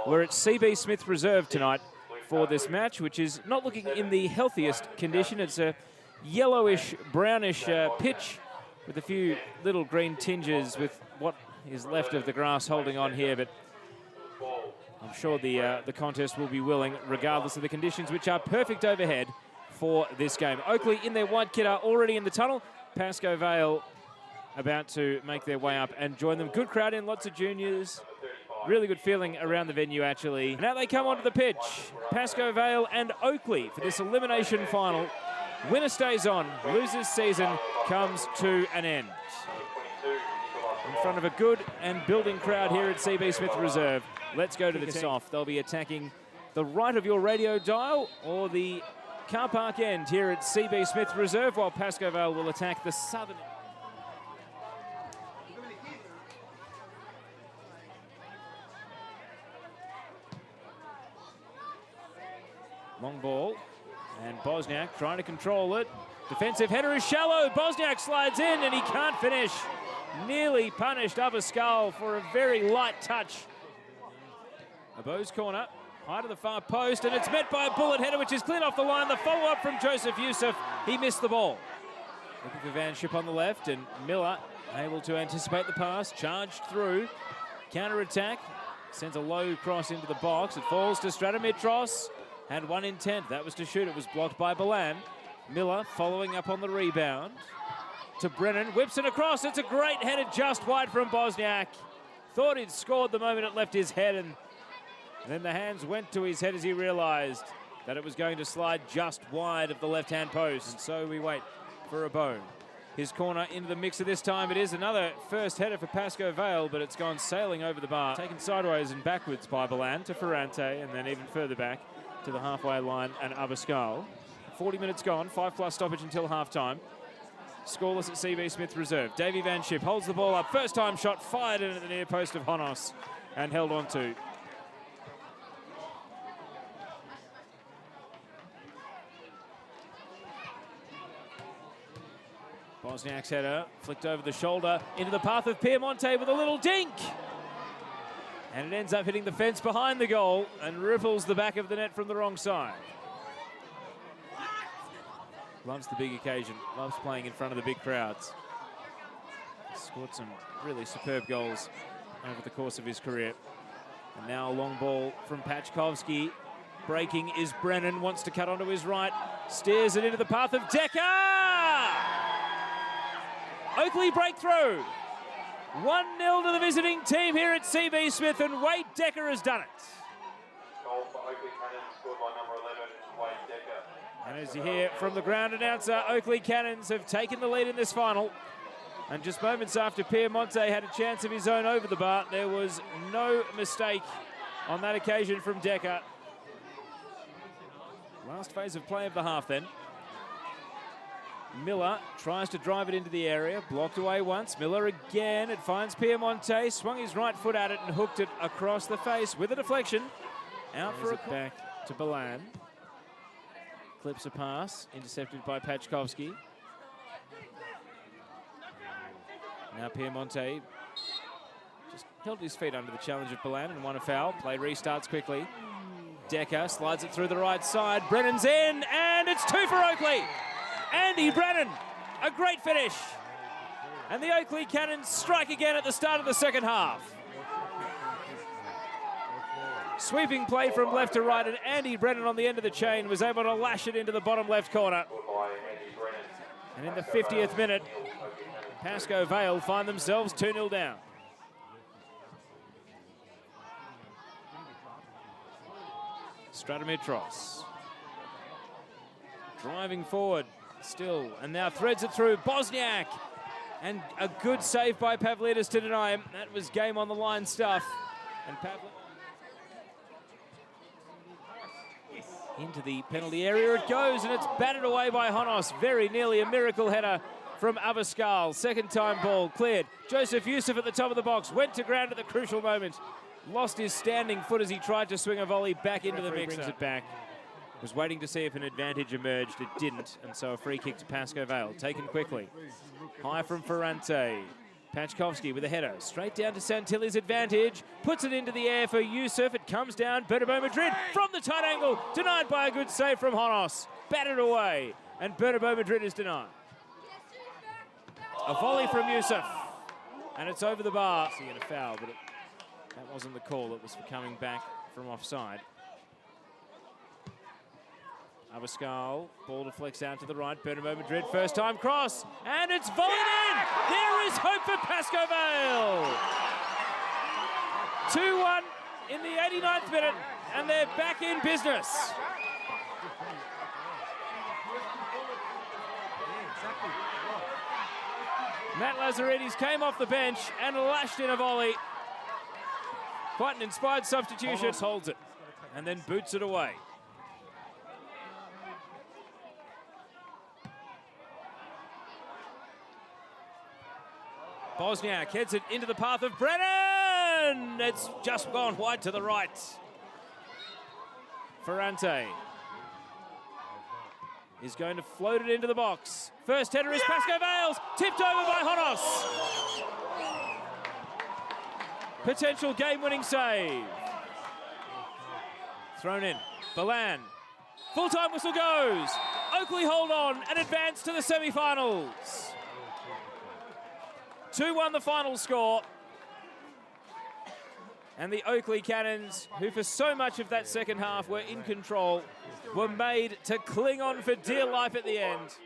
We're at CB Smith Reserve tonight for this match, which is not looking in the healthiest condition. It's a yellowish, brownish pitch with a few little green tinges with what is left of the grass holding on here, but I'm sure the contest will be willing regardless of the conditions, which are perfect overhead for this game. Oakleigh in their white kit are already in the tunnel. Pasco Vale about to make their way up and join them. Good crowd in, lots of juniors. Really good feeling around the venue, actually. Now they come onto the pitch. Pasco Vale and Oakleigh for this elimination final. Winner stays on, loser's season comes to an end. In front of a good and building crowd here at CB Smith Reserve. Let's go to the off. They'll be attacking the right of your radio dial or the car park end here at CB Smith Reserve, while Pasco Vale will attack the southern. Long ball, and Bosniak trying to control it. Defensive header is shallow. Bosniak slides in and he can't finish. Nearly punished Pascoe for a very light touch. A Bowes corner, high to the far post, and it's met by a bullet header, which is cleared off the line. The follow-up from Joseph Youssef, he missed the ball. Looking for Van Schip on the left, and Miller able to anticipate the pass, charged through, counter-attack, sends a low cross into the box. It falls to Stratomitros, had one intent, that was to shoot. It was blocked by Balan. Miller following up on the rebound to Brennan, whips it across. It's a great header just wide from Bosniak. Thought he'd scored the moment it left his head, and then the hands went to his head as he realised that it was going to slide just wide of the left-hand post. And so we wait for a bone. His corner into the mixer this time. It is another first header for Pasco Vale, but it's gone sailing over the bar. Taken sideways and backwards by Balan to Ferrante, and then even further back to the halfway line and Pascoe. 40 minutes gone, 5+ stoppage until half-time. Scoreless at CB Smith Reserve. Davy Van Schip holds the ball up. First time shot fired in at the near post of Honos and held on to. Bosniak's header flicked over the shoulder into the path of Piemonte with a little dink. And it ends up hitting the fence behind the goal and ripples the back of the net from the wrong side. Loves the big occasion, loves playing in front of the big crowds. Scored some really superb goals over the course of his career. And now a long ball from Pachkovsky. Breaking is Brennan, wants to cut onto his right, steers it into the path of Decker! Oakleigh breakthrough. 1-0 to the visiting team here at CB Smith, and Wade Decker has done it. Goal for Oakleigh Cannons, scored by number 11, Wade Decker. And as you hear from the ground announcer, Oakleigh Cannons have taken the lead in this final. And just moments after Piemonte had a chance of his own over the bar, there was no mistake on that occasion from Decker. Last phase of play of the half then. Miller tries to drive it into the area, blocked away once. Miller again, it finds Piemonte, swung his right foot at it and hooked it across the face with a deflection. Out for a back to Balan. Clips a pass, intercepted by Pachkovsky. Now Piemonte just held his feet under the challenge of Balan and won a foul. Play restarts quickly. Decker slides it through the right side. Brennan's in, and it's 2 for Oakleigh. Andy Brennan, a great finish. And the Oakleigh Cannons strike again at the start of the second half. Sweeping play from left to right, and Andy Brennan on the end of the chain was able to lash it into the bottom left corner. And in the 50th minute, Pasco Vale find themselves 2-0 down. Stratomitros driving forward still, and now threads it through Bosniak, and a good save by Pavlidis to deny him. That was game on the line stuff. And into the penalty area it goes, and it's batted away by Honos. Very nearly a miracle header from Pascoe. Second time ball cleared. Joseph Youssef at the top of the box, went to ground at the crucial moment. Lost his standing foot as he tried to swing a volley back into the mix. Brings it back. Was waiting to see if an advantage emerged. It didn't, and so a free kick to Pasco Vale, taken quickly. High from Ferrante. Pachkovski with a header, straight down to Santilli's advantage, puts it into the air for Yusuf, it comes down, Bernabeu Madrid from the tight angle, denied by a good save from Honos, batted away, and Bernabeu Madrid is denied. A volley from Yusuf, and it's over the bar. Seeing a foul, but that wasn't the call, it was for coming back from offside. Abascal, ball deflects out to the right, Bernabeu Madrid, first time cross, and it's volleyed in! There is hope for Pasco Vale! 2-1 in the 89th minute, and they're back in business. Matt Lazaridis came off the bench and lashed in a volley. Quite an inspired substitution. Holds it, and then boots it away. Bosniak heads it into the path of Brennan. It's just gone wide to the right. Ferrante is going to float it into the box. First header is Pascoe Vale's, tipped over by Honos. Potential game-winning save. Thrown in, Balan. Full-time whistle goes. Oakleigh hold on and advance to the semi-finals. 2-1 the final score. And the Oakleigh Cannons, who for so much of that second half were in control, were made to cling on for dear life at the end.